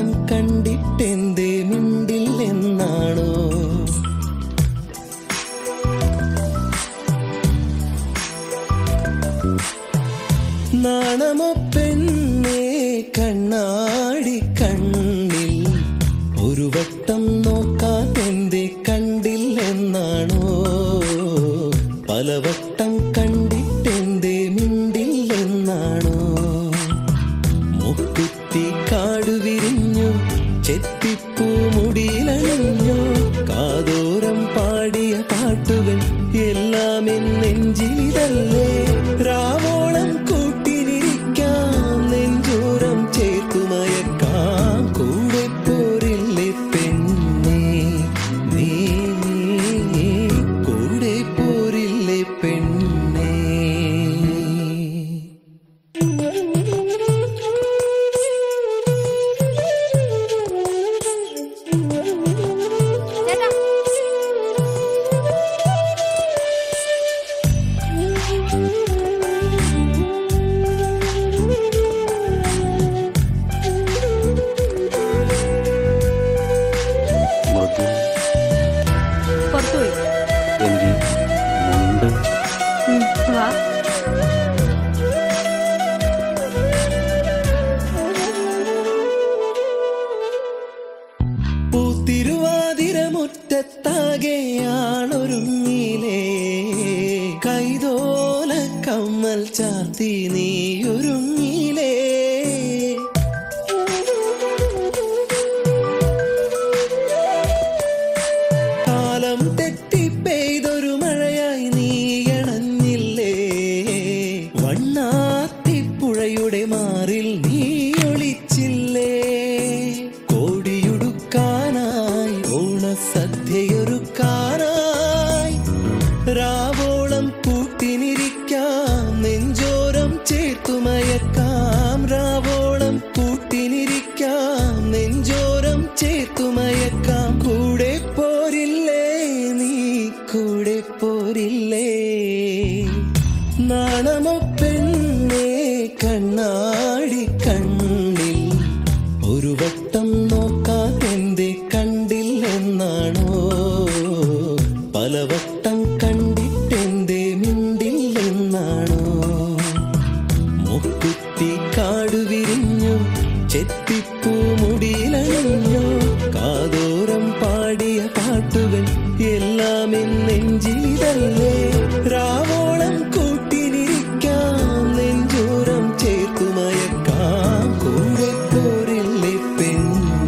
പലവട്ടം കണ്ടിട്ടെന്തേ മിണ്ടില്ലെന്നാണോ? നാണമോ പെണ്ണേ കണ്ണാടി കണ്ണിൽ ഒരു വട്ടം നോക്കാതെന്തേ കണ്ടില്ലെന്നാണോ? പലവട്ടം കണ്ടിട്ടെന്തേ മിണ്ടില്ലെന്നാണോ? മുക്കുത്തി കാടുവിരിഞ്ഞു ചെത്തിപ്പൂ മുടിയിലണിഞ്ഞു കാതോരം പാടിയ പാട്ടുകൾ എല്ലാം നെഞ്ചിലിതല്ലേ? രാവോളം കൂട്ടിനിരിക്കാം നെഞ്ചോരം ചേർത്തുമയക്കാം കൂടെ പോരില്ലേ പെണ്ണേ നീ കൂടെ പോരില്ലേ പെണ്ണേ? പൂത്തിരുവാതിരമുറ്റത്താകെയാണൊരുങ്ങിലേ കൈതോല കമ്മൽ ചാർത്തി നീയൊരുങ്ങിലേ? കാലം തെറ്റി പെയ്തൊരു മഴയായി നീയണഞ്ഞില്ലേ? വണ്ണാത്തിപ്പുഴയുടെ മാറിൽ നീ ഒളിച്ചില്ലേ? കോടിയുടുക്കാനായി ഓണസദ്യയൊരുക്കാനായി രാവോളം കൂട്ടിനിരിക്കാം നെഞ്ചോരം ചേർത്തുമയക്കാം. രാവോളം കൂട്ടിനിരിക്കാം നെഞ്ചോരം ചേർത്തുമയക്കാം കൂടെ പോരില്ലേ നീ കൂടെ പോരില്ലേ? നാണമോ പെണ്ണേ കണ്ണാടി കണ്ണിൽ ഒരു വട്ടം നോക്കാതെന്തേ കണ്ടില്ലെന്നാണോ? പലവട്ടം കണ്ടിട്ടെന്തേ മിണ്ടില്ലെന്നാണോ? മുക്കുത്തി കാടുവിരിഞ്ഞു ചെത്തിപ്പൂ മുടിയിലണിഞ്ഞു കാതോരം പാടിയ പാട്ടുകൾ എല്ലാം നെഞ്ചിലിതല്ലേ? രാവോളം കൂട്ടിനിരിക്കാം നെഞ്ചോരം ചേർത്തുമയക്കാം കൂടെ പോരില്ലേ പെണ്ണേ?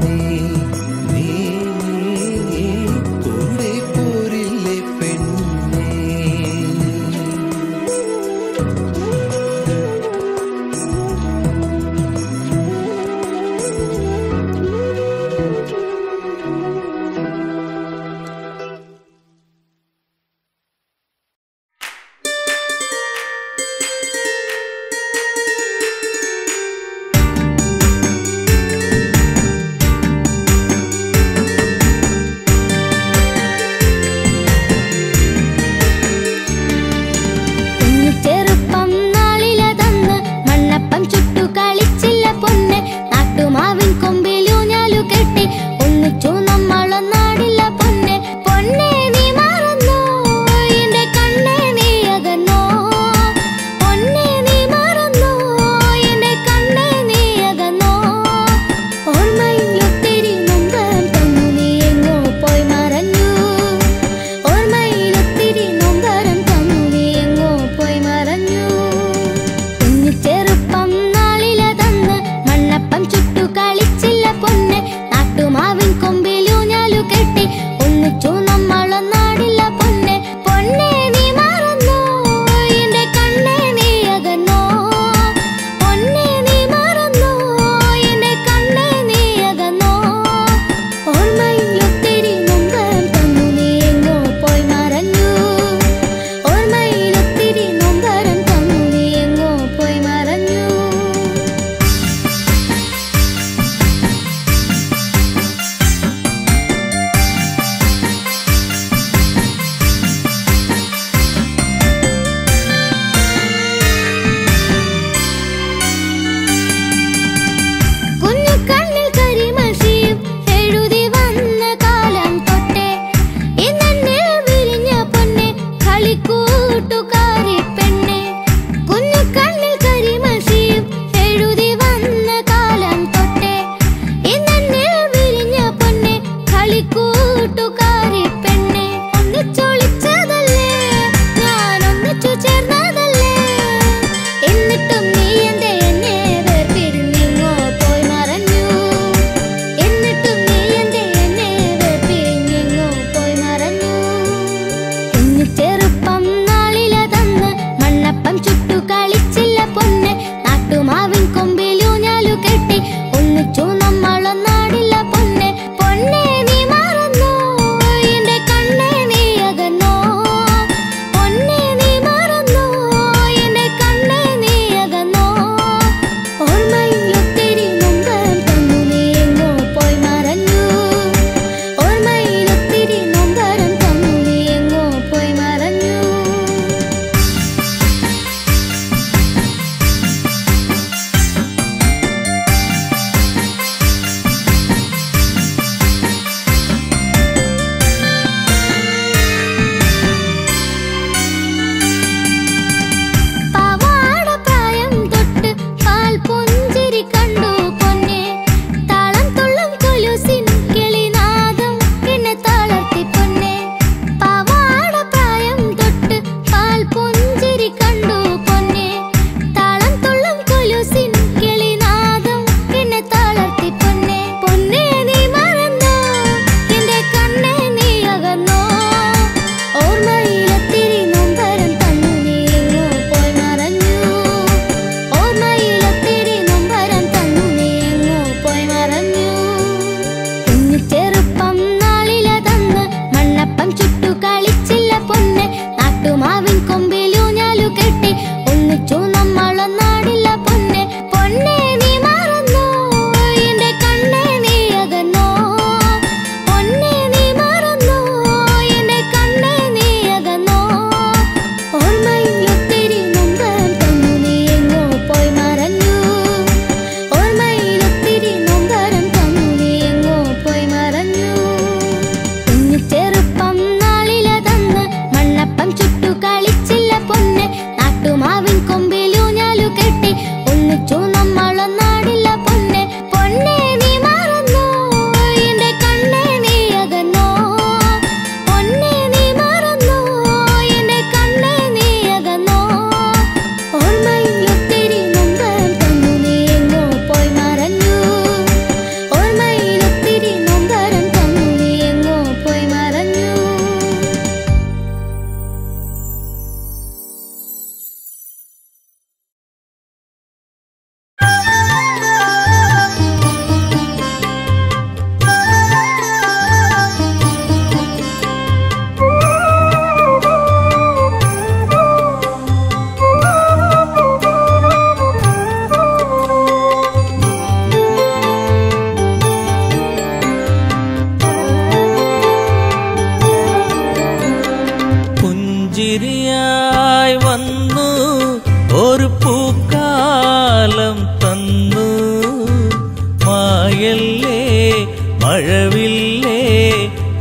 മഴവില്ലേ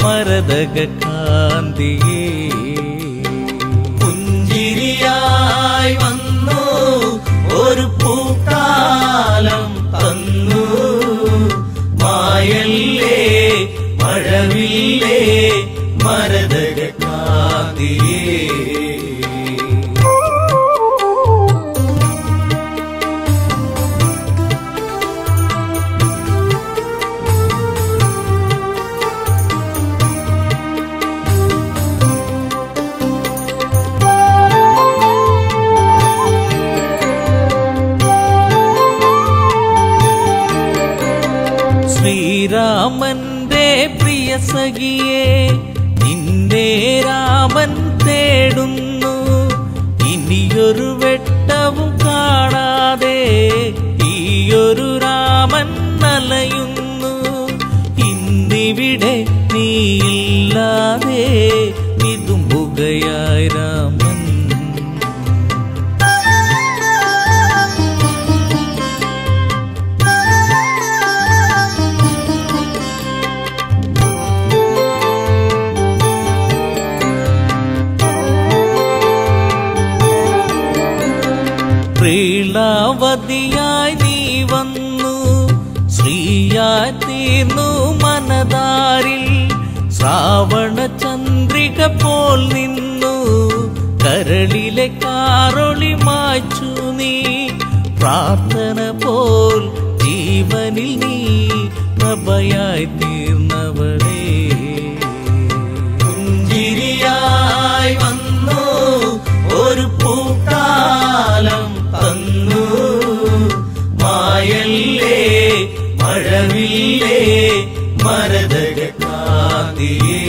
മരതക കാന്തിയേ പുഞ്ചിരിയായി വന്നു ഒരു പൂക്കാലം തന്നു മായല്ലേ മഴവില്ലേ മരതക കാന്തിയേ ശ്രീരാമന്റെ പ്രിയ സഖിയേ നിന്നെ രാമൻ തേടുന്നു ഇനിയൊരു വെട്ടവും കാണാതെ ഈയൊരു രാമൻ അലയുന്നു ഇന്നിവിടെ നീയില്ലാതെ വിതുമ്പുകയായി രാമൻ ശ്രീലാവതിയായി നീ വന്നു ശ്രീയായി തീർന്നു മനതാരിൽ ശ്രാവണ ചന്ദ്രിക പോൽ നിന്നു കരളിലെ കാറൊളി മായ്ച്ചു നീ പ്രാർത്ഥന പോൽ ജീവനിൽ നീ പ്രഭയായി തീർന്നവളേ പുഞ്ചിരിയായി വന്നു ഒരു പൂക്കാലം തന്നു മായല്ലേ മഴവില്ലേ മരതക കാന്തിയേ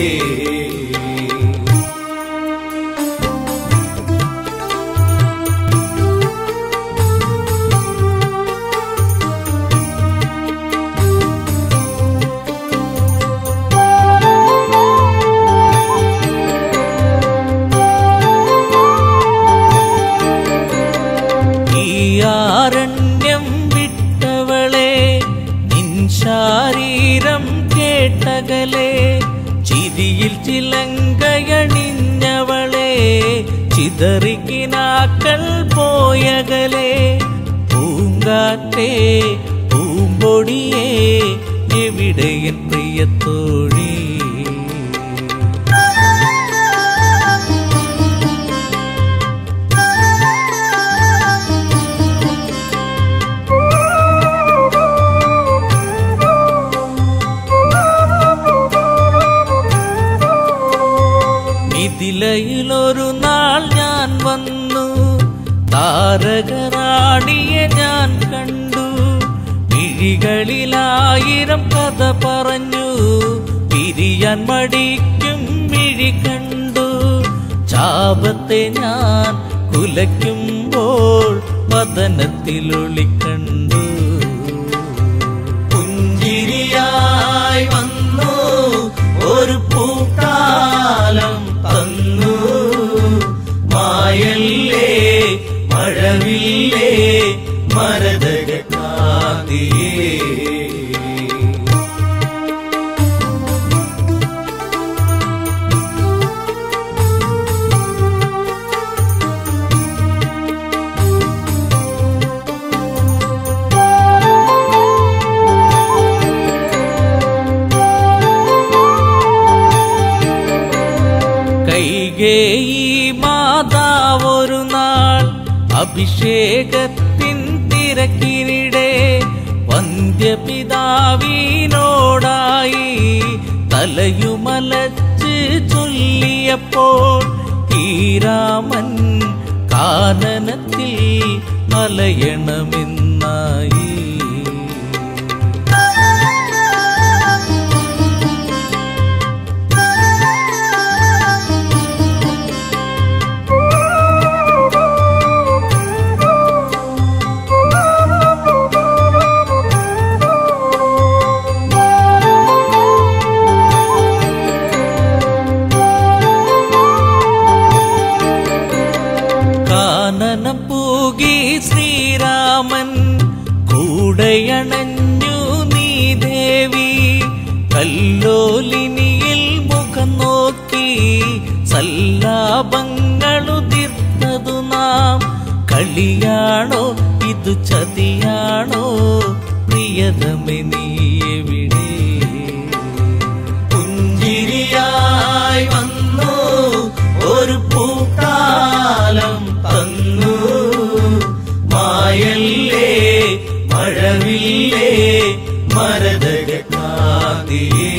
ആരണ്യം വിട്ടവളെ നിൻ ശാരീരം കേട്ടകലെ ചിരിയിൽ ചിലങ്കയണിഞ്ഞവളെ ചിതറിക്കിനാക്കൾ പോയകലെ പൂങ്കാറ്റേ പൂമ്പൊടിയേ എവിടെയൻ പ്രിയത്തോഴി മിഥിലയിലൊരു നാൾ ഞാൻ വന്നു താരകറാണിയെ ഞാൻ കണ്ടു മിഴികളിലായിരം കഥ പറഞ്ഞു പിരിയാൻ മടിക്കും മിഴി കണ്ടു ചാപത്തെ ഞാൻ കുലയ്ക്കുമ്പോൾ വദനത്തിലൊളിക്കണ്ടു പുഞ്ചിരിയായി വന്നു ഒരു പൂക്കാലം തന്നു മായല്ലേ മഴവില്ലേ മരതക കാന്തിയേ കൈകേയി മാതാവൊരു നാൾ അഭിഷേകത്തിൻ തിരക്കിനിടെ വന്ധ്യപിതാവിനോടായി തലയുമലച്ച് ചൊല്ലിയപ്പോൾ ഈ രാമൻ കാനനത്തിൽ മലയണമെന്നായി കാനനം പൂകി ശ്രീരാമൻ കല്ലോലിനിയിൽ മുഖം നോക്കി സല്ലാപങ്ങളുതിർത്തതു നാം. കളിയാണോ ഇതു ചതിയാണോ പ്രിയതമേ നീ എവിടെ? പുഞ്ചിരിയായി വന്നു ഒരു പൂക്കാലം തന്നു. മായല്ലേ മഴവില്ലേ മരതക കാതിയേ.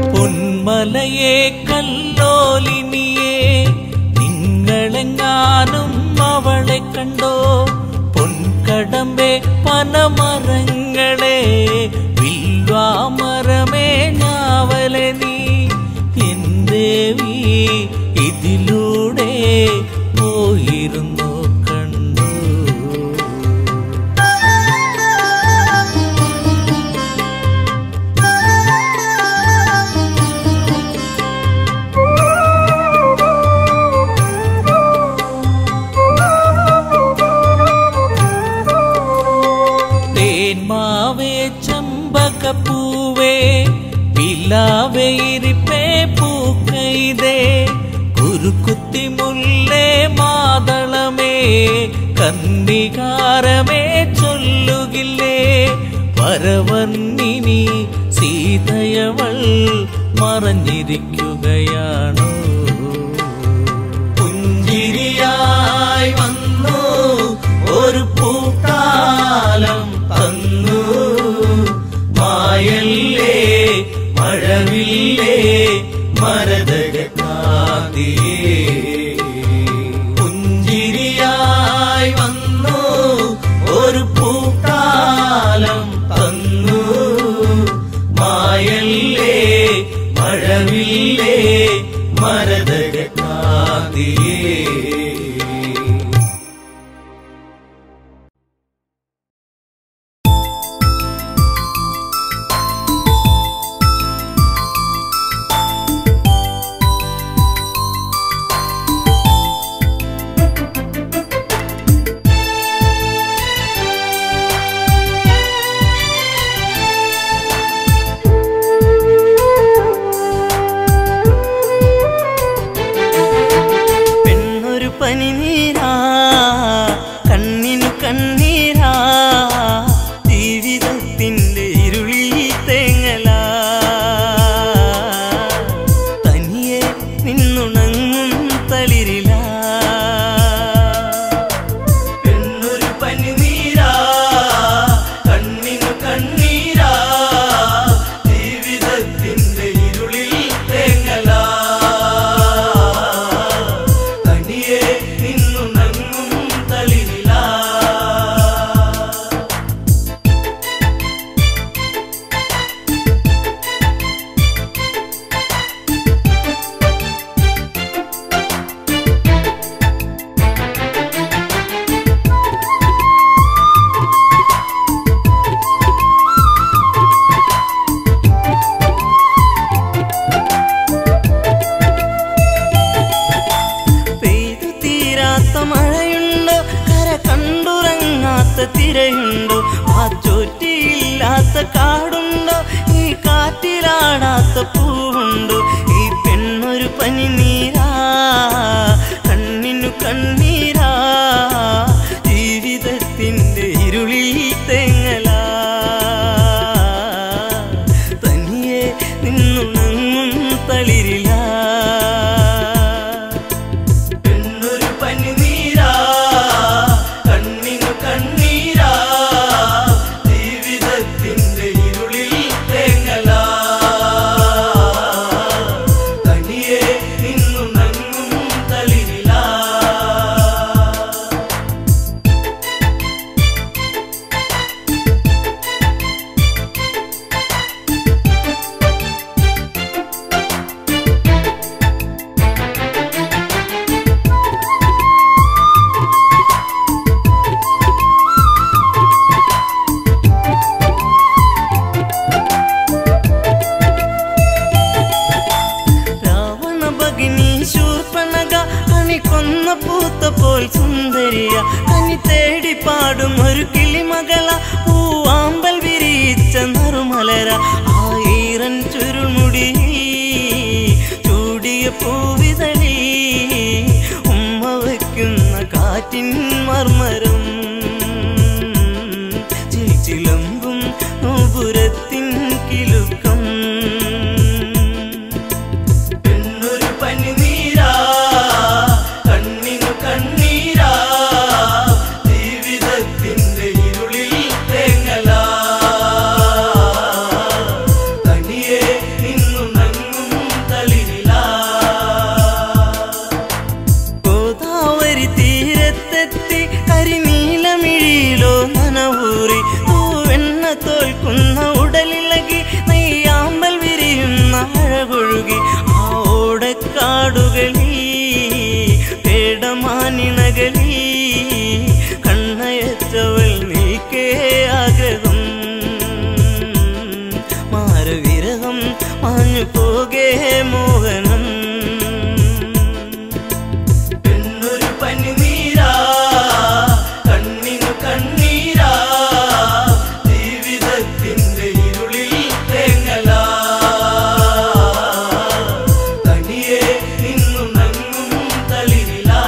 പൊന്മലയെ കല്ലോലിനിയെ നിങ്ങളെങ്ങാനും അവളെ കണ്ടോ? പൊൻകടമ്പെ പനമരങ്ങളെ വില്വാമരമേ ഞാവലെ നീ എന്തേവി ഇതിലൂടെ പോയിരുന്നു കണ്ടു. തേന്മാവേ ചമ്പകപ്പൂവേ പിലാവേ ഇരിപ്പേ പൂക്കൈതേ കുരുക്കുത്തി മുല്ലേ മാതളമേ കന്നികാരമേ ചൊല്ലുകില്ലേ പരവന്നിനി സീതയവൾ മറഞ്ഞിരിക്കുകയാണോ? പുഞ്ചിരിയായി വന്നു ഒരു പൂക്കാലം തന്നു. മായല്ലേ മഴവില്ലേ മരതക കാതിയേ. പുഞ്ചിരിയായി വന്നു ഒരു പൂക്കാലം തന്നു. മായല്ലേ മഴവില്ലേ പാടും ഒരു കിളിമകള പൂവാമ്പൽ വിരിച്ച നറുമലര ആയിരം ചുരുൾമുടി ചൂടിയ പൂവിതളി ഉമ്മ വയ്ക്കുന്ന കാറ്റിൻ മർമരം ചിലമ്പും നോപുരത്തിൻ കിലുക്കം എന്നൊരു പനിനീരാ കണ്ണിനു കണ്ണീരാ ജീവിതത്തിന്റെ ഇരുളിൽ തേങ്ങലാ തനിയെ നിന്നു നങ്ങും തളിരിലാ ഗോദാവരി തീരത്തെത്തി കരിനീലമിഴിയിലോ നനവൂറി തൂവെണ്ണ തോൽക്കുന്ന ഉടലിളകി നെയ്യാമ്പൽ വിരിയുന്ന അഴകൊഴുകി ആ ഓടക്കാടുകളിൽ പേടമാനിണകളിൽ കണ്ണയച്ചവൾ നീക്കേ ആഗ്രഹം മാരവിരഹം മാഞ്ഞു പോകേ മോഹനം എന്നൊരു പനിനീരാ കണ്ണിനു കണ്ണീരാ ജീവിതത്തിന്റെ ഇരുളിൽ തേങ്ങലാ തനിയെ നിന്നു നങ്ങും തളിരിലാ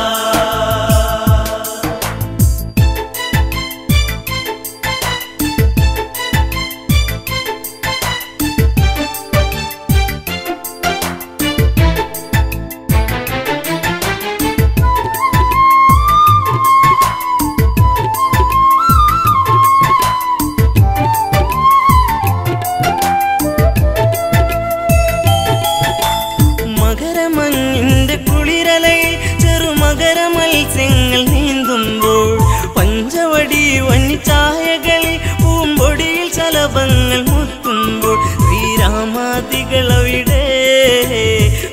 മകരമഞ്ഞിന്റെ കുളിരലയിൽ ചെറുമകര മത്സ്യങ്ങൾ നീന്തുമ്പോൾ പഞ്ചവടി വന്നിച്ചായകളിൽ പൂമ്പൊടിയിൽ ശലഭങ്ങൾ മുത്തുമ്പോൾ ശ്രീരാമാദികളവിടെ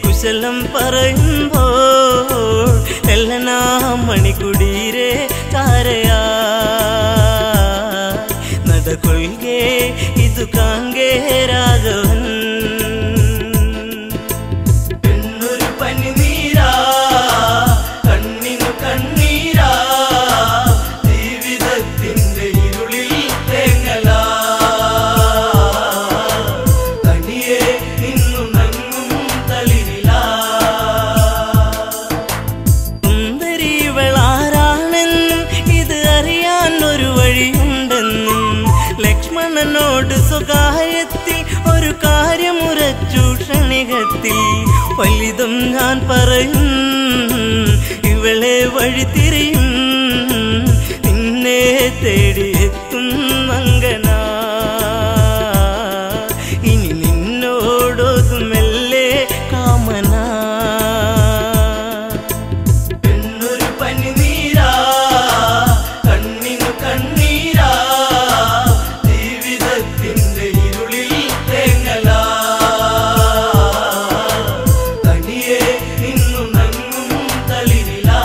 കുശലം പറയുമ്പോൾ എല്ലനാ മണിക്കുടീരെ ചാരയാ നടകൊള്ളുകേ ഇതു കാങ്കേ രാഘവൻ എന്നൊരു പനിനീരാ കണ്ണിനു കണ്ണീരാ ജീവിതത്തിന്റെ ഇരുളിൽ തേങ്ങലാ തനിയെ നിന്നു നങ്ങും തളിരിലാ സുന്ദരിവളാരാണെന്നും ഇത് അറിയാൻ ഒരു വഴിയുണ്ടെന്നും ലക്ഷ്മണനോട് സ്വകാര്യത്തിൽ ഒരു കാര്യമുറച്ചു ക്ഷണികത്തിൽ ഫലിതം ഞാൻ പറയും ഇവളെ വഴിതിരിയും നിന്നെ തേടിയെത്തും മംഗന ഇനി നിന്നോടൊതുമെല്ലെ കാമന എന്നൊരു പനിനീരാ കണ്ണിനു കണ്ണീരാ ജീവിതത്തിന്റെ ഇരുളിൽ തേങ്ങലാ തനിയെ നിന്നു നങ്ങും തളിരിലാ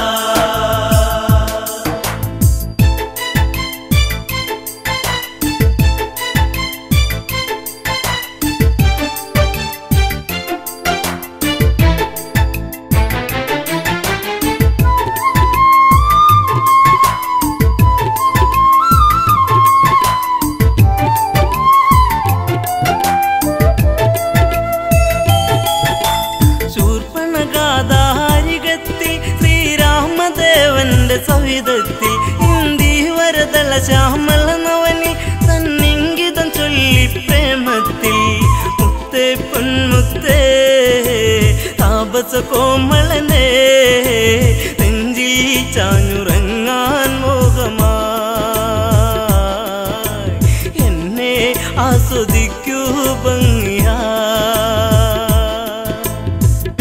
ശൂർപ്പണഗാധാരികത്തിൽ ശ്രീരാമദേവന്റെ സവിധത്തിൽ ഇന്ദീവരതല ശ്യാമല നവനിൽ തന്നിങ്കിതം ചൊല്ലി പ്രേമത്തിൽ മുത്തേ പൊന്മുത്തേ താപസ കോമളനെ നെഞ്ചിൽ ചാഞ്ഞുറങ്ങാൻ മോഹമായി എന്നെ ആസ്വദിക്കൂ ഭംഗിയാ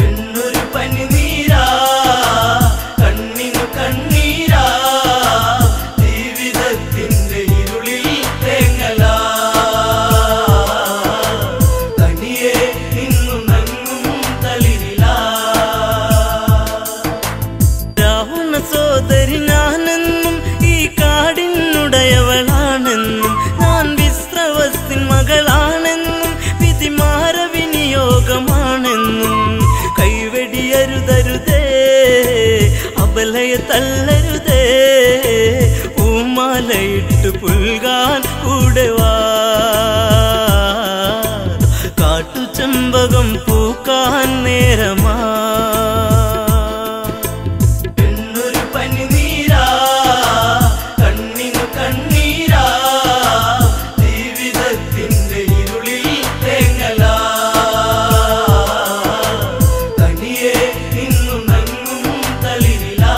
എന്നൊരു പനിനീരാ കണ്ണിനു കണ്ണീരാ ജീവിതത്തിന്റെ ഇരുളിൽ തേങ്ങലാ തനിയെ നിന്നു നങ്ങും തളിരിലാ രാവണ സോദരി ഞാനെന്നും ഈ കാടിനുടയവളാണെന്നും ഞാൻ വിശ്രവസ്തിൻ മകളാണെന്നും വിധി മാലയിട്ട് പുൽകാൻ കൂടെ വാ കാട്ടുചെമ്പകം പൂക്കാൻ നേരമാ എന്നൊരു പനിനീരാ കണ്ണിനു കണ്ണീരാ ജീവിതത്തിന്റെ ഇരുളിൽ തേങ്ങലാ തനിയെ നിന്നു നങ്ങും തളിരിലാ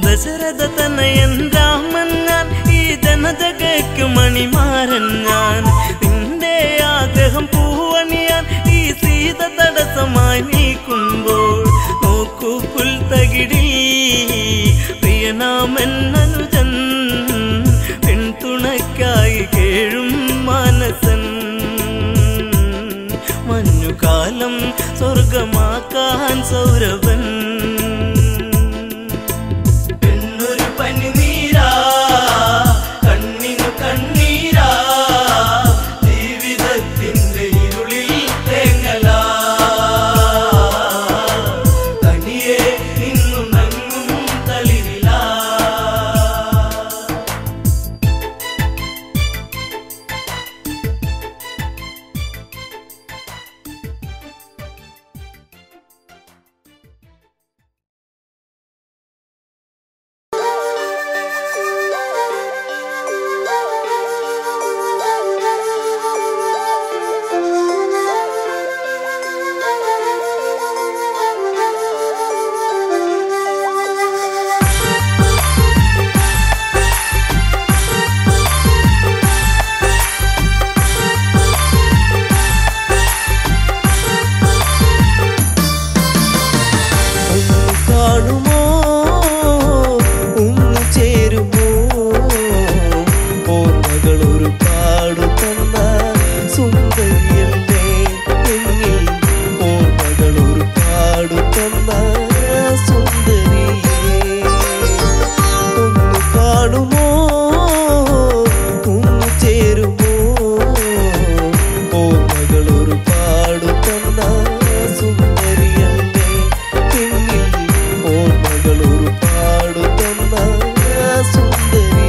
ദശരഥ തനയൻ രാമൻ ഞാൻ ഈ ജനതകയ്ക്ക് മണിമാരൻ ഞാൻ നിന്റെ ആഗ്രഹം പൂവണിയാൻ ഈ സീത തടസ്സമായി നിൽക്കുമ്പോൾ നോക്കൂ പുൽത്തകിടി പ്രിയനാമൻ അനുജൻ പിന്തുണയ്ക്കായി കേഴും മാനസൻ മഞ്ഞുകാലം സ്വർഗമാക്കാൻ സൗരഭൻ എന്നൊരു പനിനീരാ കണ്ണിനു കണ്ണീരാ ജീവിതത്തിന്റെ ഇരുളിൽ തേങ്ങലാ തനിയെ നിന്നു നങ്ങും തളിരിലാ കാണുമോ ഒന്ന് ചേരുമോ ഓർമ്മകൾ ഒരു പാടു തന്ന സുന്ദരിയല്ലേ എന്നിൽ ഓർമ്മകൾ ഒരു പാടു തന്ന സുന്ദരിയേ ഒന്ന് കാണുമോ ഒന്ന് ചേരുമോ ഓർമ്മകൾ ഒരു പാടു തന്ന സുന്ദരിയല്ലേ എന്നിൽ ഓർമ്മകൾ ഒരു പാടു തന്ന സുന്ദരിയേ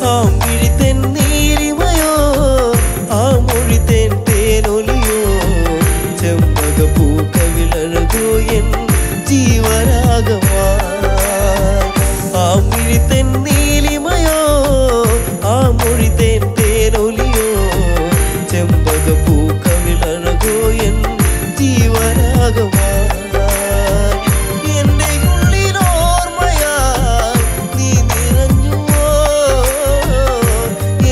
ആ മിഴിത്തേൻ നീലിമയോ ആ മൊഴിത്തേൻ തേനൊലിയോ ചെമ്പകപ്പൂക്കവിളഴകോ എൻ ജീവരാഗമാ ആ മിഴിത്തേൻ നീലിമയോ ആ മൊഴിത്തേൻ തേനൊലിയോ ചെമ്പകപ്പൂക്കവിളഴകോ എൻ ജീവരാഗമാ എന്റെ ഉള്ളിലോർമ്മയായി നീ നിറഞ്ഞുവോ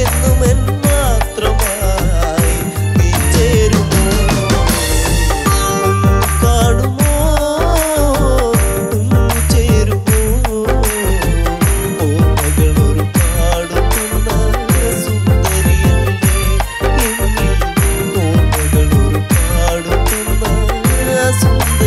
എന്നും എൻ മാത്രമായി നീ ചേരുമോ ഒന്ന് കാണുമോ ഒന്ന് ചേരുമോ ഓർമ്മകൾ ഒരു പാടു തന്ന സുന്ദരിയല്ലേ എന്നിൽ ഓർമ്മകൾ ഒരു പാടു തന്ന സുന്ദരിയേ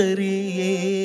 സുന്ദരിയേ.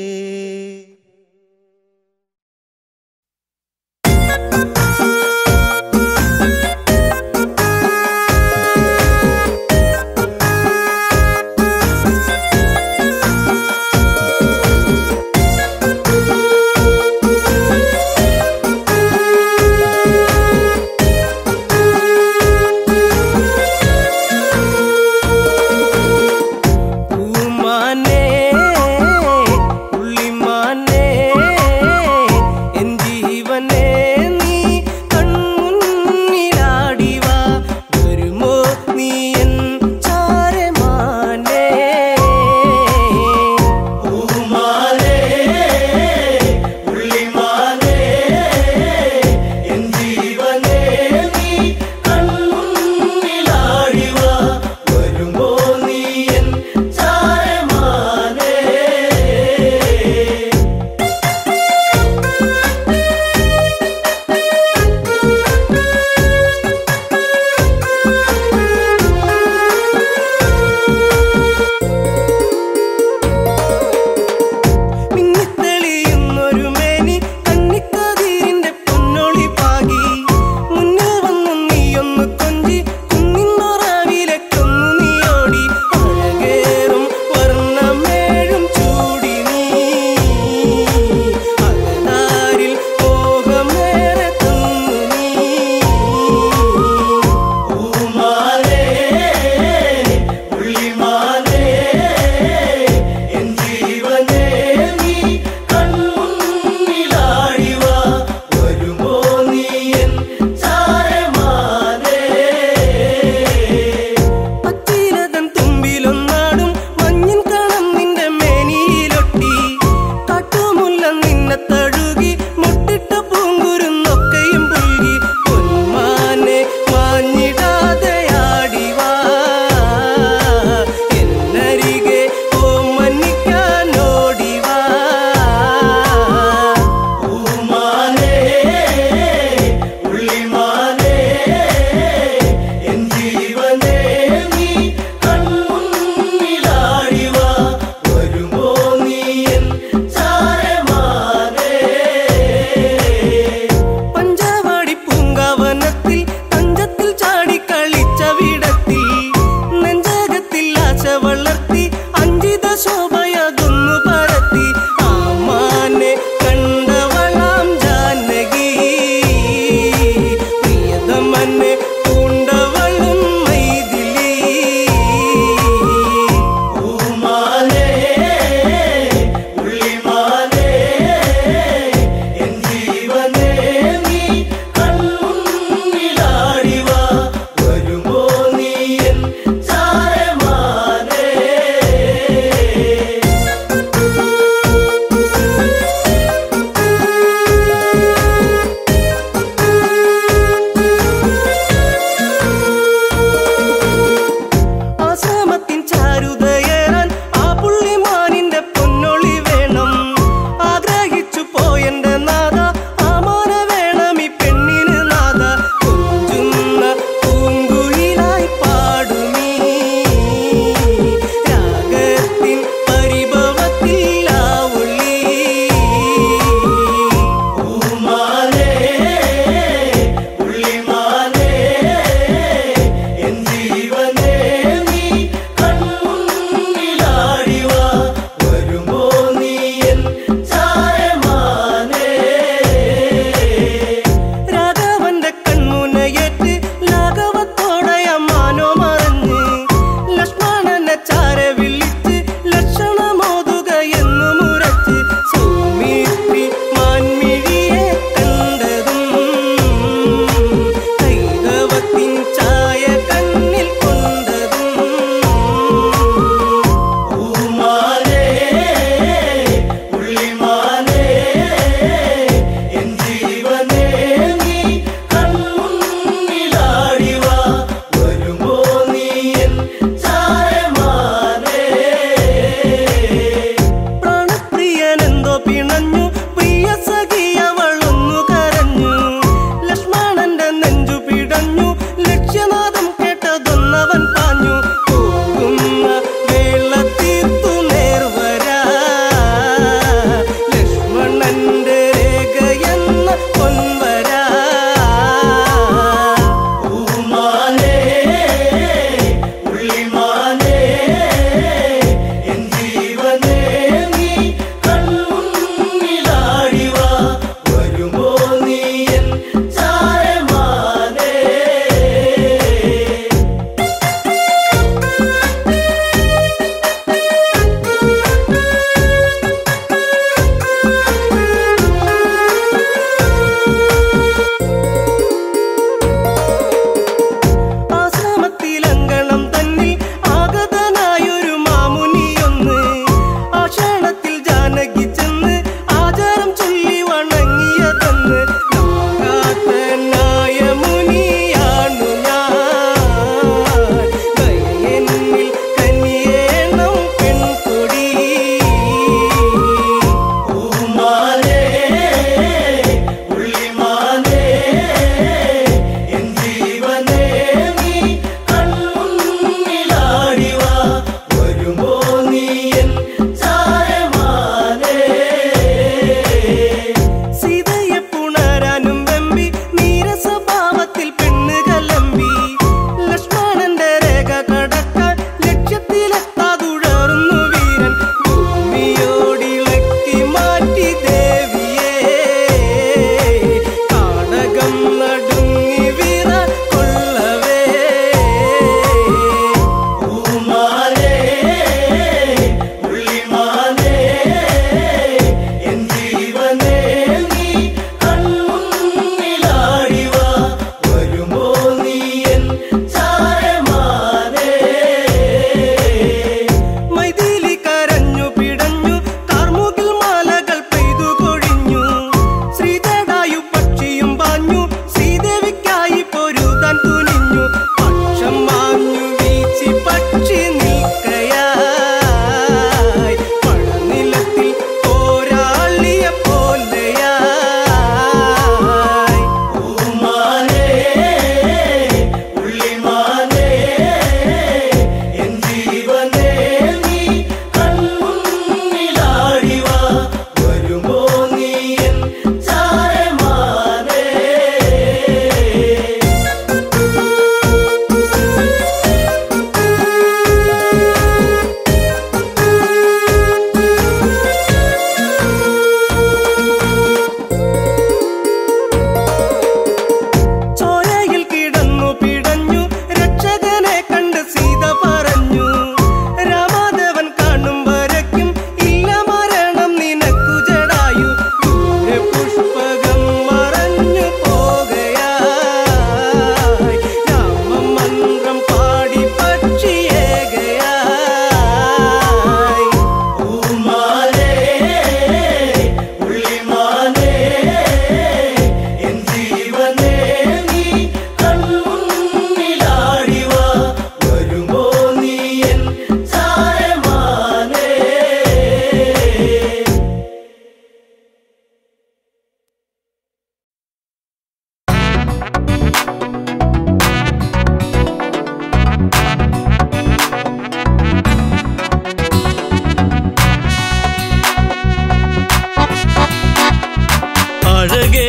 അഴകേ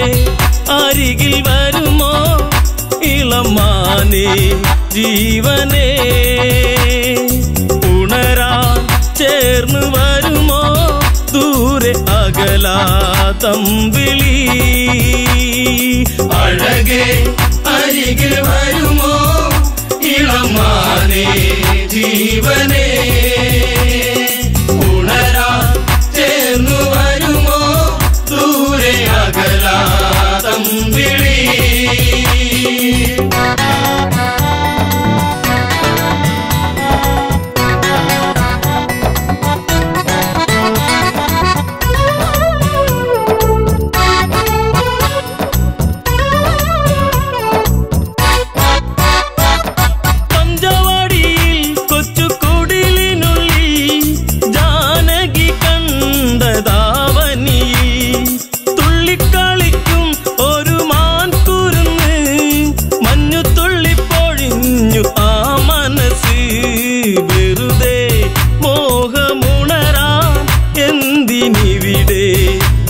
അരികിൽ വരുമോ ഇളമാനേ ജീവനേ ഉണരാൻ ചേർന്ന് വരുമോ ദൂരെ അകലാതമ്പിളി അഴകേ അരികിൽ വരുമോ ഇളമാനേ ജീവനേ ഉണരാൻ ചേർന്നു വരുമോ ദൂരെ അകലാതമ്പിളി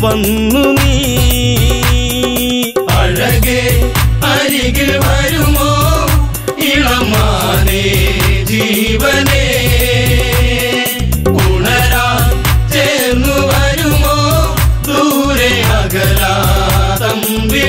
വന്നു നീ അഴകേ അരികിൽ വരുമോ ഇളമാനേ ജീവനേ ഉണരാൻ ചേർന്നു വരുമോ ദൂരെ അകലാതമ്പിളി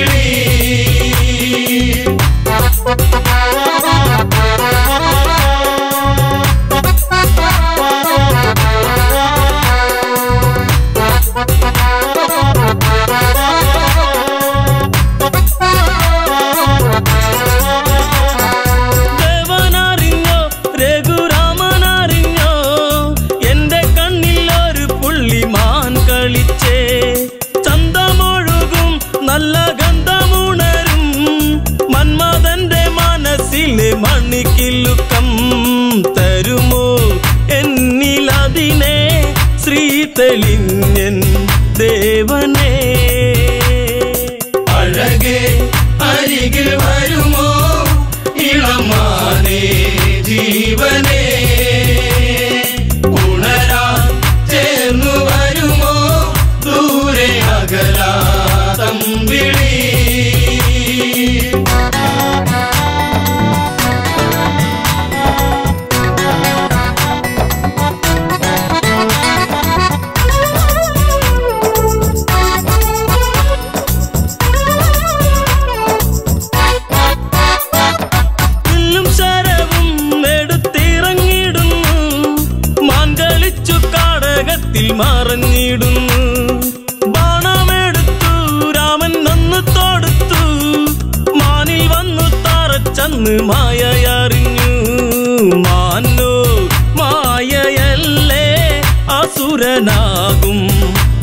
മണിക്കിലുക്കം തരുമോ എന്നിലതിനെ ശ്രീ തെളിഞ്ഞൻ ദേവനേ അഴകേ അരികിൽ വരുമോ ഇളമാനേ ജീവനേ ഉണരാൻ ചേർന്നു വരുമോ ദൂരെ അകലാതമ്പിളി മറഞ്ഞിടുന്നു ബാണമെടുത്തു രാമൻ നന്നു തൊടുത്തു മാനിൽ വന്നു തറച്ചന്ന് മായയറിഞ്ഞു മാനോ മായയല്ലേ അസുരനാകും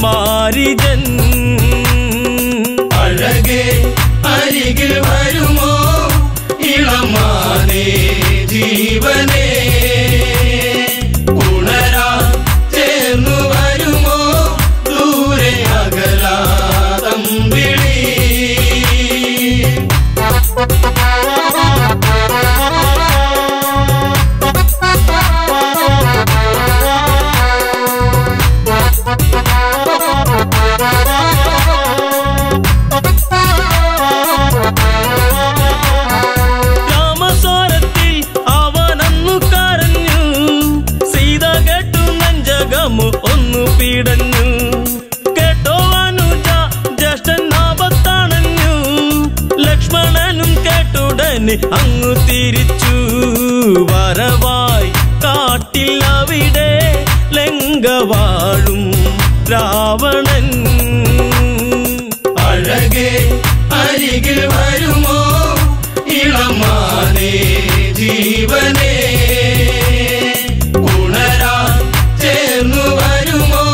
മാരിജൻ അഴകേ അരികിൽ വരുമോ ഇളമാനേ ജീവനേ ഉണരാൻ ചേർന്നു വരുമോ ദൂരെ അകലാതമ്പിളി രാമസ്വരത്തിൽ അവനന്നു കരഞ്ഞു സീത കേട്ടു നെഞ്ചകമു ഒന്നു പീടഞ്ഞു കേട്ടോ അനുജ ജ്യേഷ്ഠൻ ആപത്താണഞ്ഞു ലക്ഷ്മണനും കേട്ടുടനെ അങ്ങു തിരിച്ചു വരവായി കാട്ടിൽ അവിടെ ലങ്ക വാഴും രാവണൻ അഴകേ അരികിൽ വരുമോ ഇളമാനേ ജീവനേ ഉണരാൻ ചേർന്നു വരുമോ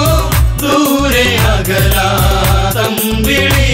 ദൂരെ അകലാതമ്പിളി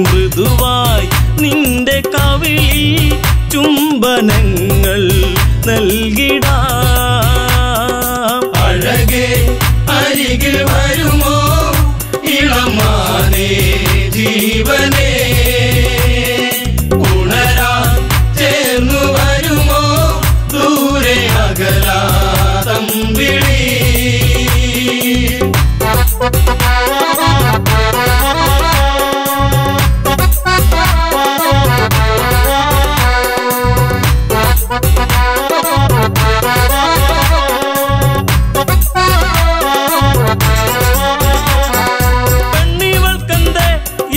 മൃദുവായി നിന്റെ കവിളിൽ ചുംബനങ്ങൾ നൽകിടാം. അഴകേ അരികിൽ വരുമോ ഇളമാനേ ജീവനേ, ഉണരാൻ ചേർന്നു വരുമോ ദൂരെ അകലാതമ്പിളി. പെണ്ണിവൾക്കെന്തേ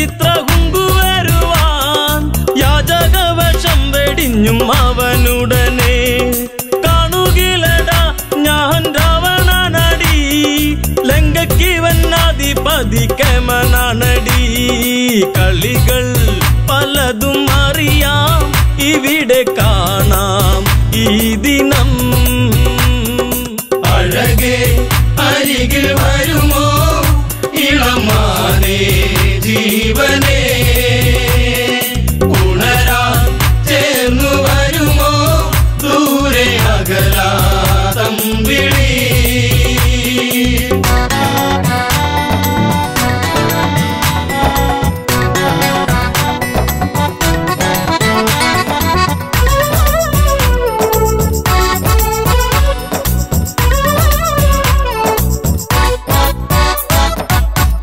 ഇത്ര കുങ്കുവരുവാൻ, യാചകവശം വെടിഞ്ഞും അവനുടനെ കാണുകിലടാ ഞാൻ രാവണനടി, ലങ്കയ്ക്കിവനാധിപതി കേമനാണടി. കളികൾ പലതും അറിയാം ഇവിടെ കാണാം ഈ ദിനം. അഴകേ അരികിൽ വരുമോ ഇളമാനേ ജീവനേ, ഉണരാൻ ചേർന്നു വരുമോ ദൂരെ അകലാതമ്പിളി.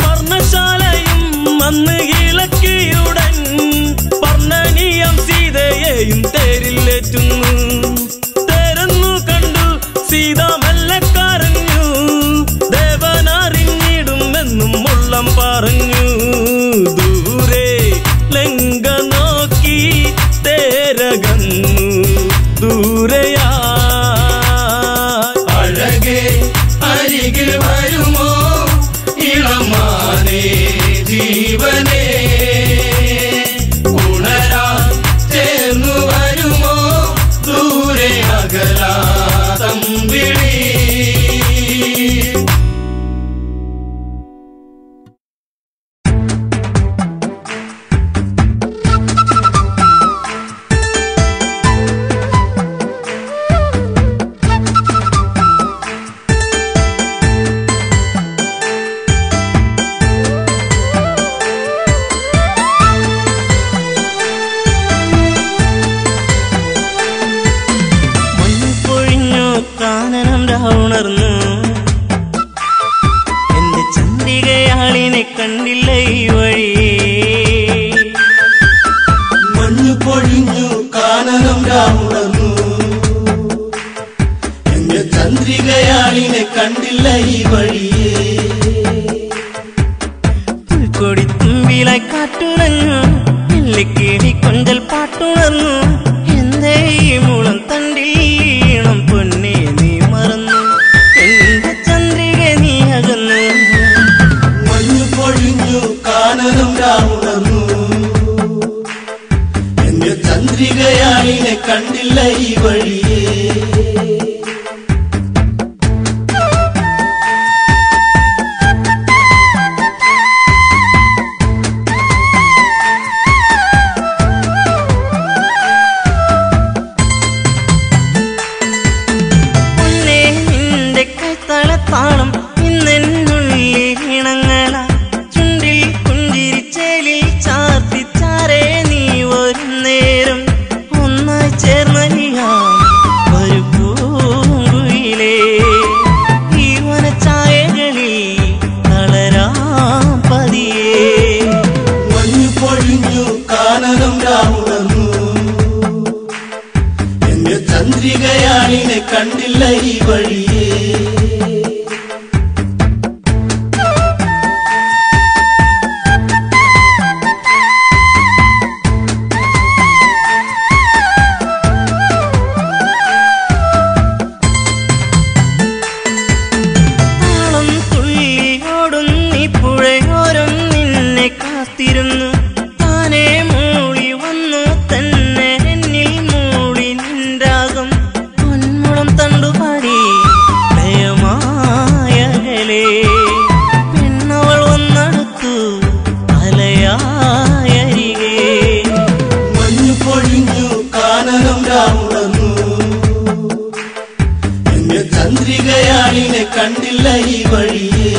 പർണശാലയും അന്ന് ഇളക്കിയുടൻ പർണനീയം സീതയെയും തേരിലേറ്റുന്നു. തേരെന്നു കണ്ടു സീത മെല്ലെ കരഞ്ഞു, ദേവനറിഞ്ഞിടുമെന്നും ഉള്ളം പറഞ്ഞു. ദൂരെ ലങ്ക നോക്കി തേരകന്നു ദൂരയാ. അഴകേ അരികിൽ വരുമോ ഇളമാനേ ജീവനേ, ഉണരാൻ ചേർന്നു വരുമോ ദൂരെ അകലാതമ്പിളി. പൊഴിഞ്ഞു കാനനം ഉണർന്നു, എന്റെ ചന്ദ്രികയാളിനെ കണ്ടില്ല ഈ വഴി. മഞ്ഞു പൊഴിഞ്ഞു കാനനം രാമുണർന്നു, എന്റെ ചന്ദ്രികയാളിനെ കണ്ടില്ല ഈ വഴിയേ. പുൽക്കൊടി തുമ്പിലായി കാറ്റുണഞ്ഞു, എല്ലിക്കിടി കൊഞ്ചൽ പാട്ടുണർന്നു. എന്തേ ഈ മുളം തണ്ടീണം പൊന്നെ നീ മറന്നു, എന്റെ ചന്ദ്രിക നീ അകന്നു. മഞ്ഞു പൊഴിഞ്ഞു കാനനം രാമുണർന്നു, എന്റെ ചന്ദ്രികയാളിനെ കണ്ടില്ല ഈ വഴിയേ. പൊന്നേ നിന്റെ കൈത്തളത്താളം ഇന്നെന്നുള്ളിൽ ഇണങ്ങള, ചുണ്ടിൽ പുഞ്ചിരിച്ചേലിൽ ചാർത്തിച്ചാരേ നീ വരും നേരം ഒന്നായി ചേർന്നലിയാം ഒരു പൂങ്കുയിലേ. ഈ വനച്ചായകളിൽ തളരാം പതിയേ. മഞ്ഞു പൊഴിഞ്ഞു കാനനം രാമുണർന്നു, എന്റെ ചന്ദ്രികയാളിനെ കണ്ടില്ല ഈ വഴിയേ. താളം തുള്ളിയോടുന്നി പുഴയോരം നിന്നെ കാത്തിരുന്നു, താനേ മൂളി വന്നു തന്നെ എന്നിൽ മൂളി നിൻരാഗം പൊന്മുളം തണ്ടുപാടി ലയമാ ചന്ദ്രികയാണിനെ കണ്ടില്ല ഈ വഴിയേ.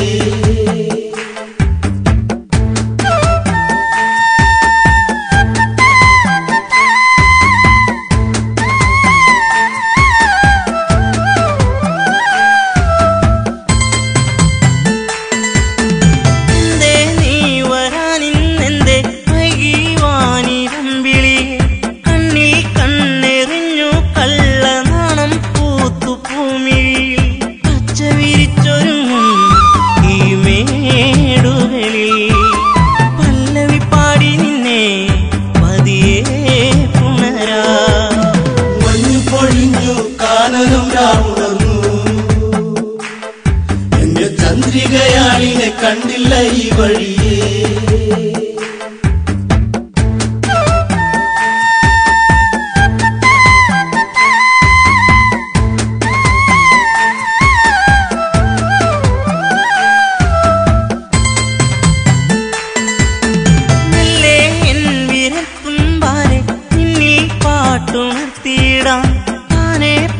ചന്ദ്രികയാളിനെ കണ്ടില്ല ഈ വഴിയേ.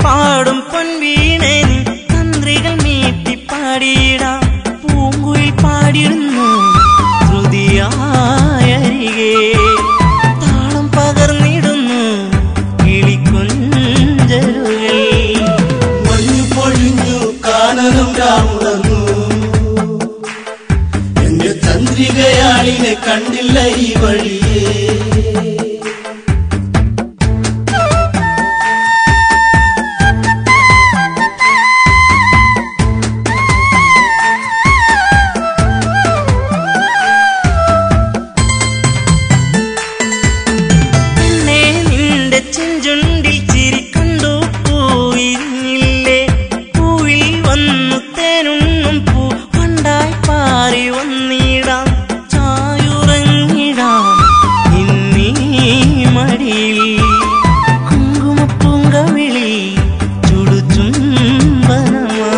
പാടും പൊൻവീണേ തന്ത്രികൾ നീട്ടി പാടിയിടാം. പൂങ്കുയിൽ പാടിടുന്നു ശ്രുതിയായരികെ താളം പകർന്നിടുന്നു കിളിക്കൊഞ്ചലുകൾ. മഞ്ഞു പൊഴിഞ്ഞു കാനനം രാമുണർന്നു. എന്റെ ചന്ദ്രികയാളിനെ കണ്ടില്ല ഈ വഴിയേ. ചെഞ്ചുണ്ടിൽ ചിരി കണ്ടു പൂവിരിഞ്ഞില്ലേ. പൂവിൽ വന്നു തേനുണ്ണും പൂ പണ്ടായി പാറി വന്നിടാം. ചായുറങ്ങിടാം ഇന്നീ മടിയിൽ കുങ്കുമപ്പൂങ്കവിളി ചുടുചുംബനമാ.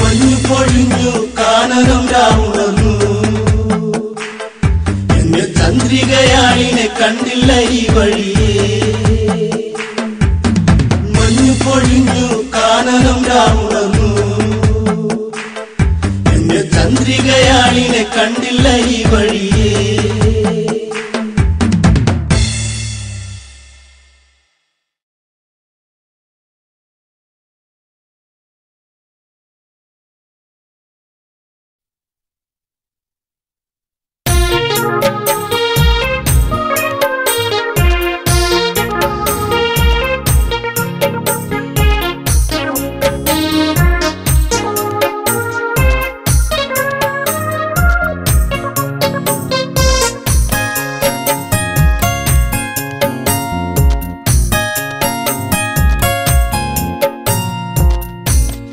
മഞ്ഞു പൊഴിഞ്ഞു കാനനം രാമുണർന്നു. എന്റെ ചന്ദ്രികയാളിനെ കണ്ടില്ല ഈ വഴിയേ. മഞ്ഞു പൊഴിഞ്ഞു കാനനം രാമുണർന്നു. എന്റെ ചന്ദ്രികയാളിനെ കണ്ടില്ല ഈ വഴിയേ.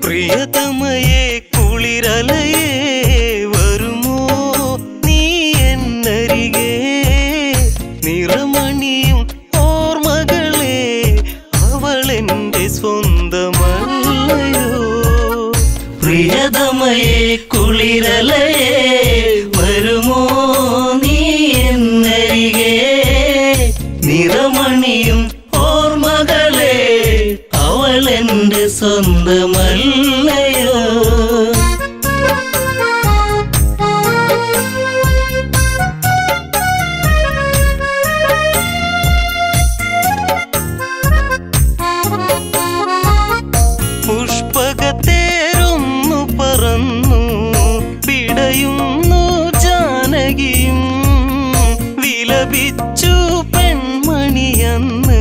പ്രിയതമയേ കുളിരലയേ വരുമോ നീ എന്നരികെ. നിറമണിയും ഓർമ്മകളെ അവളെന്റെ സ്വന്തമല്ലയോ. പ്രിയതമയേ കുളിരലയേ വരുമോ നീ എന്നരികെ. നിറമണിയും ഓർമ്മകളെ അവളെന്റെ സ്വന്തമല്ലയോ. പുഷ്പകത്തേരൊന്നു പറന്നു പിടയുന്നു ജാനകിയും. വിലപിച്ചു പെൺമണിയന്ന്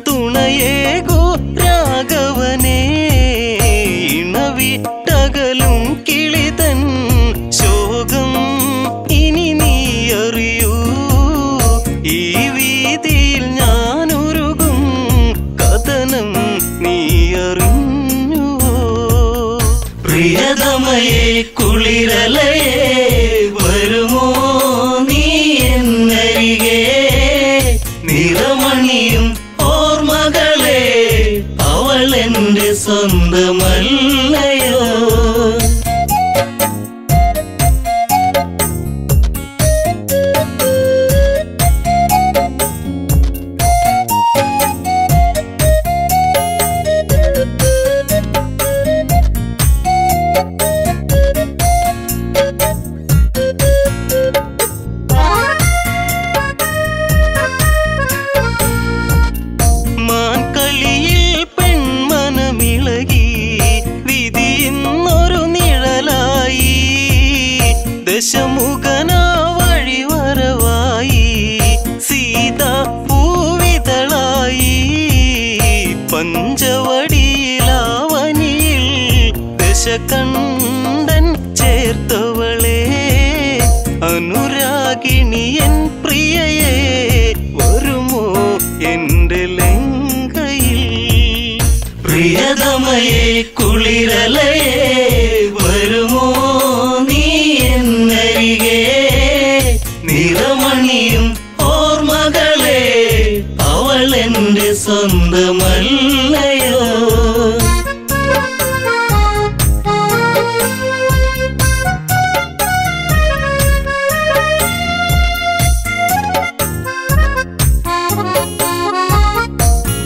തുണയേകു രാഘവനെ. ഇണവിട്ടകലും കിളിതൻ ശോകം ഇനി നീ അറിയൂ. ഈ വീതിയിൽ ഞാനൊരുകും കഥനം നീ അറിഞ്ഞുവോ. പ്രിയതമയേ കുളിരലയേ വരുമോ നീ എന്നരികെ. നിറമണിയും ഓർമ്മകളെ അവളെന്റെ സ്വന്തമല്ലയോ. നീലകണ്ഠൻ ചേർത്തവളെ അനുരാഗിണിയൻ പ്രിയയെ വരുമോ എൻ്റെ ലങ്കയിൽ പ്രിയതമയെ കുളിരലയെ വരുമോ നീ എന്നരികെ നിറമണിയും ഓർമ്മകളെ അവൾ എൻ്റെ സ്വന്തമല്ലയോ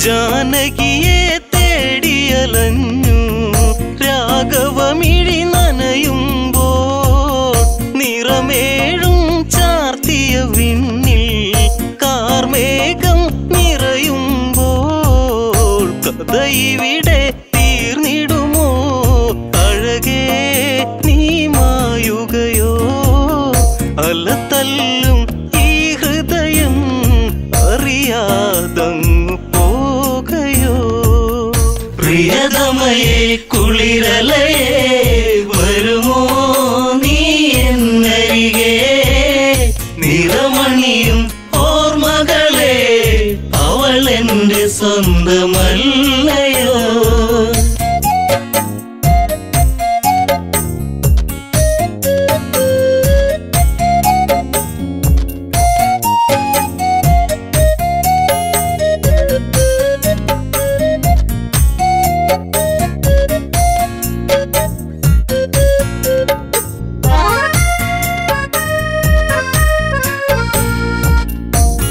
ജാനകിയെ തേടിയലഞ്ഞു രാഘവമിഴി നനയുമ്പോൾ നിറമേഴും ചാർത്തിയ വിണ്ണിൽ കാർമേഘം നിറയുമ്പോൾ കഥ ഇവിടെ തീർന്നിടുമോ അഴകേ നീ മായുകയോ അലതല്ലും ഈ ഹൃദയം അറിയാതങ്ങു പോകയോ പ്രിയതമയെ കുളിരലയെ വരുമോ നീ എന്നരികെ നിറമണിയും ഓർമ്മകളെ അവൾ എൻ്റെ സ്വന്തമല്ലയോ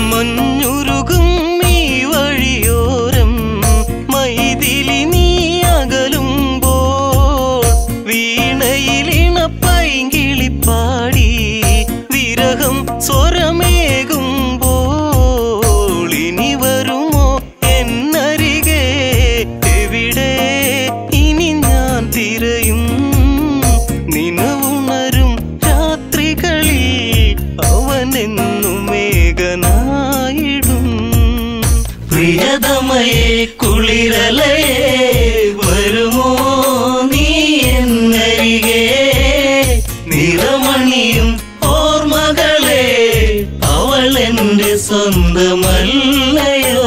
മഞ്ഞുരുകും ഈ വഴിയോരം മൈഥിലി നീ അകലുമ്പോൾ വീണയിലിണ പൈങ്കിളിപ്പാടി വിരഹം സ്വരമേകുമ്പോൾ ഇനി വരുമോ എന്നരികെ എവിടെ ഇനി ഞാൻ തിരയും നിനവുണരും രാത്രികളിൽ അവനെന്നും മേഘനായിടും പ്രിയതമയെ കുളിരലയെ വരുമോ നീ എന്നരികെ നിറമണിയും ഓർമ്മകളെ അവൾ എൻ്റെ സ്വന്തമല്ലയോ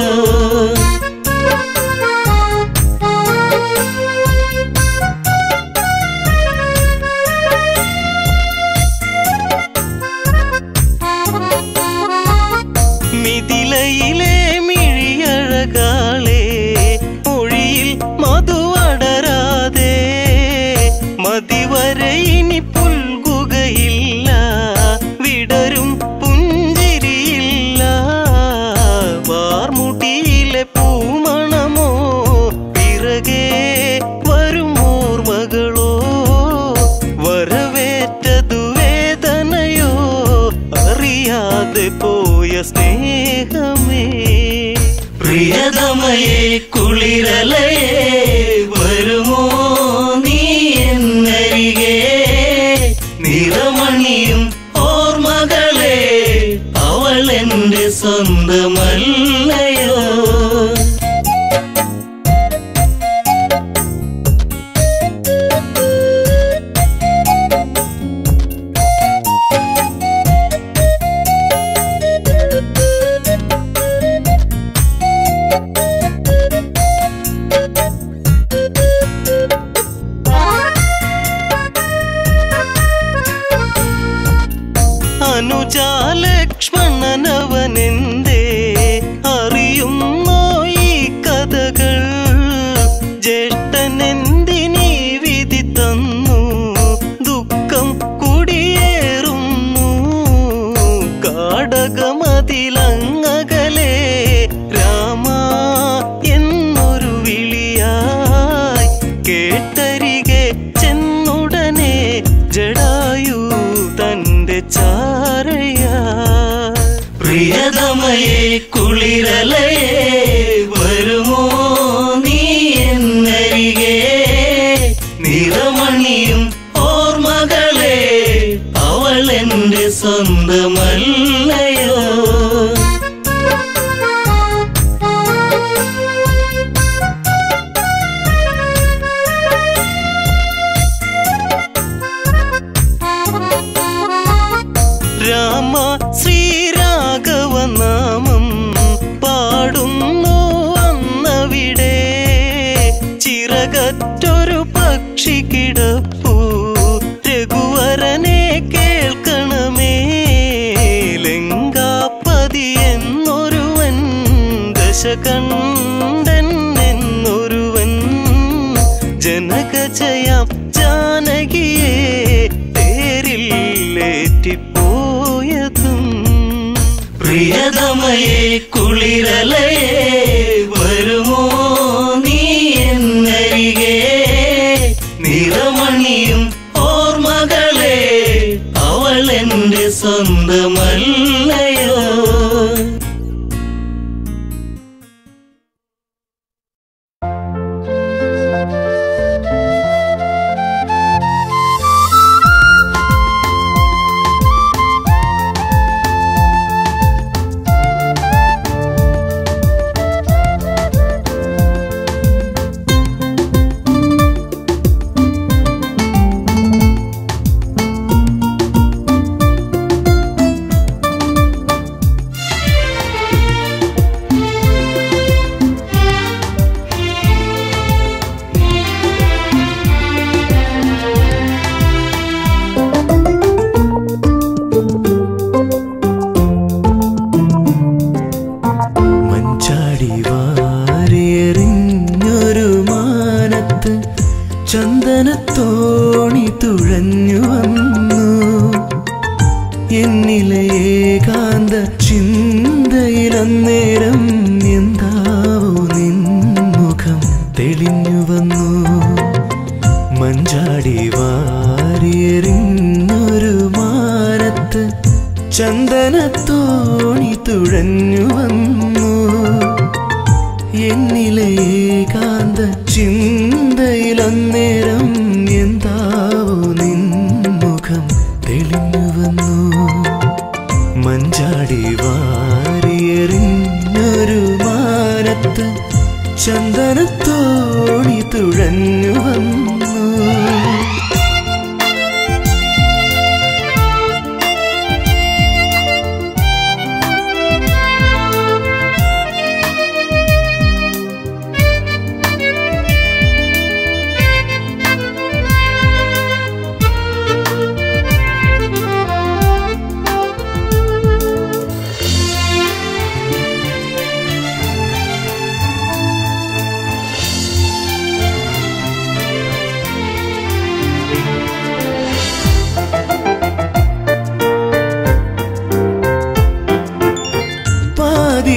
മിഥിലയിലെ മിഴിയഴകാളെ മൊഴിയിൽ മധുവടരാതെ മതിവരെ ഇനി പുൽകുകയില്ല വിടരും പുഞ്ചിരിയില്ല വാർമുടിയിലെ പൂമണമോ പിറകെ വരുമോർമകളോ വരവേറ്റതു വേദനയോ അറിയാതെ പോയ സ്നേഹമേ പ്രിയതമയെ കുളിരലയെ വരുമോ നീ എന്നരികെ നിറമണിയും ഓർമ്മകളെ അവൾ എൻ്റെ സ്വന്തമല്ലയോ അനുജാലക്ഷ്മണനവനെന്തേ അറിയുന്നോ ഈ കഥകൾ ജ്യേഷ്ഠനെന്തിനീ വിധി തന്നു ദുഃഖം കുടിയേറുന്നു കാടകമതിലങ്ങകലെ രാമ എന്നൊരു വിളിയായി കേട്ടരികെ ചെന്നുടനെ ജടായു തന്റെ ചാരയാ പ്രിയതമയെ കുളിരലയെ വരുമോ നീ എന്നരികെ നിറമണിയും ഓർമ്മകളെ അവൾ എൻ്റെ സ്വന്തമല്ലയോ ഒരു പക്ഷി കിടപ്പൂ രഘുവരനെ കേൾക്കണമേ. ലങ്കാപതി എന്നൊരുവൻ, ദശകണ്ഠൻ എന്നൊരുവൻ, ജനകജയാം ജാനകിയെ തേരിലേറ്റിപ്പോയതും. പ്രിയതമയെ കുളിരലയെ വരുമോ നീ എന്നരികെ. നിറമണിയും ഓർമ്മകളെ അവൾ എൻ്റെ സ്വന്തമല്ലയോ. ചന്ദനത്തോണി തുഴഞ്ഞു വന്നു എന്നിലെ ഏകാന്ത ചിന്തയിലന്നേരം. എന്താവോ നിൻമുഖം തെളിഞ്ഞു വന്നു. മഞ്ചാടി വാരിയെറിഞ്ഞൊരു മാനത്ത് ചന്ദനത്തോണി തുഴഞ്ഞു വന്നു എന്നിലെ ഏകാന്ത ചിന്തയിലന്നേരം. എന്താവോ നിൻമുഖം തെളിഞ്ഞു വന്നു. മഞ്ചാടി വാരിയെറിഞ്ഞൊരു മാനത്ത് ചന്ദനത്തോണി തുഴഞ്ഞു വന്നു.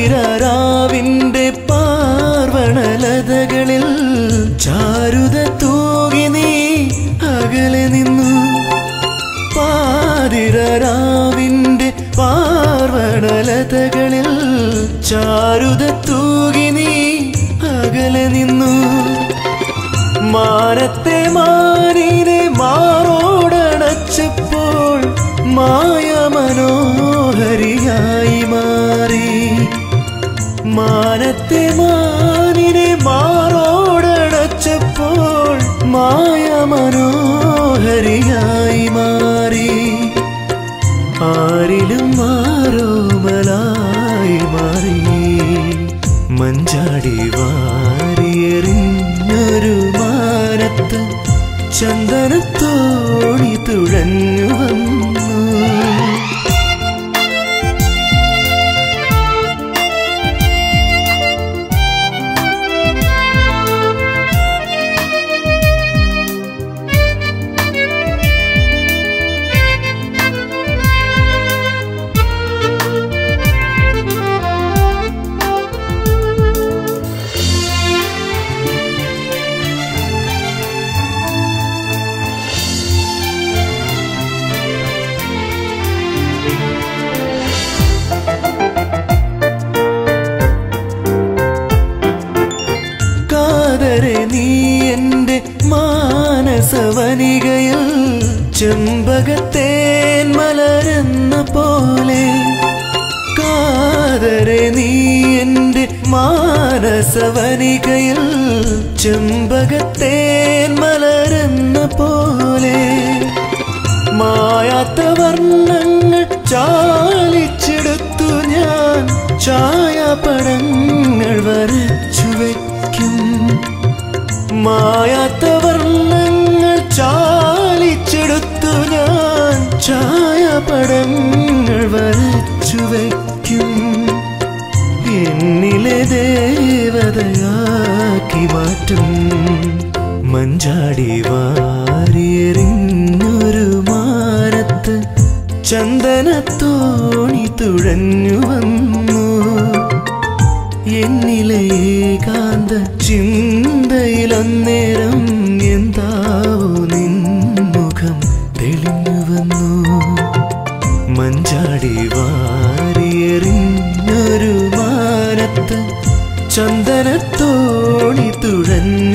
പാതിരാവിന്റെ പാർവണലതകളിൽ ചാരുത തൂകി നീ അകലെ നിന്നു. പാതിരാവിന്റെ പാർവണലതകളിൽ ചാരുത തൂകി നീ അകലെ നിന്നു. മാനത്തെ മാനിനെ മാറോടണച്ചപ്പോൾ മായ മനോഹരിയായി മാറി. മാനത്തെ മാനിനെ മാറോടണച്ചപ്പോൾ മായ മനോഹരിയായി മാറി. ആരിലും മാറോമലായി മാറി. മഞ്ചാടി വാരിയെറിഞ്ഞൊരു മാനത്ത് ചന്ദനത്തോണി തുഴഞ്ഞു വന്നു. നീ എൻ്റെ മാനസവനികയിൽ ചെമ്പകത്തേൻ മലരെന്ന പോലെ. കാതരെ നീ എൻ്റെ മാനസവനികയിൽ ചെമ്പകത്തേൻ മലരെന്ന പോലെ. മായാത്ത വർണ്ണങ്ങൾ ചാലിച്ചെടുത്തു ഞാൻ ഛായാപടങ്ങൾ വരച്ചു വയ്ക്കും. മായാത്ത പൂവാക്കി മാറ്റും. മഞ്ചാടി വാരിയെറിഞ്ഞൊരു മാനത്ത് ചന്ദനത്തോണി തുഴഞ്ഞു വന്നു. എന്നിലെ ഏകാന്ത ചിന്തയിലന്നേരം എന്താവോ നിൻമുഖം തെളിഞ്ഞു വന്നു. മഞ്ചാടി വാരിയെറിഞ്ഞൊരു മാനത്ത് ചന്ദനത്തോണി തുഴഞ്ഞു